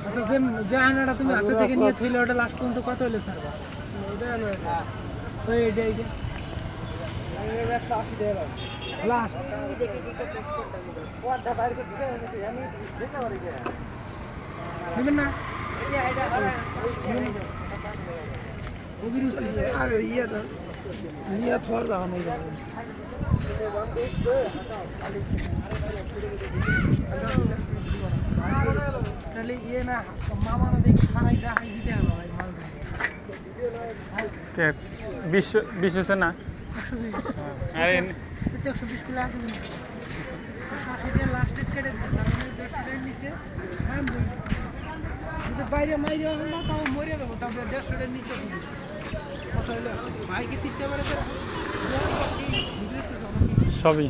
আচ্ছা যে যে আয়নাটা তুমি হাতে থেকে নিয়ে থইলে ওটা লাস্ট পর্যন্ত কত হইলো স্যার? ওই এইটা এইটা লাস্ট নেবেন না? আরে ইয়েটা নিয়ে থর দাও নেই তাহলে ইয়ে না মামারা দেখি খারাই দেখাই দিতে হলো ভাই মাল কে 20 হচ্ছে না? 120 আরে 120 কিলো আছে কিন্তু 60 দিয়ে লাস্টে কেটে দিন কারণ 150 নিচে নামবে যদি বাইরে মাইরে হবে না তাও মরে যাবো তারপরে 150 নিচে দিবি কত হলো ভাই কি 30 টাকা করে সবই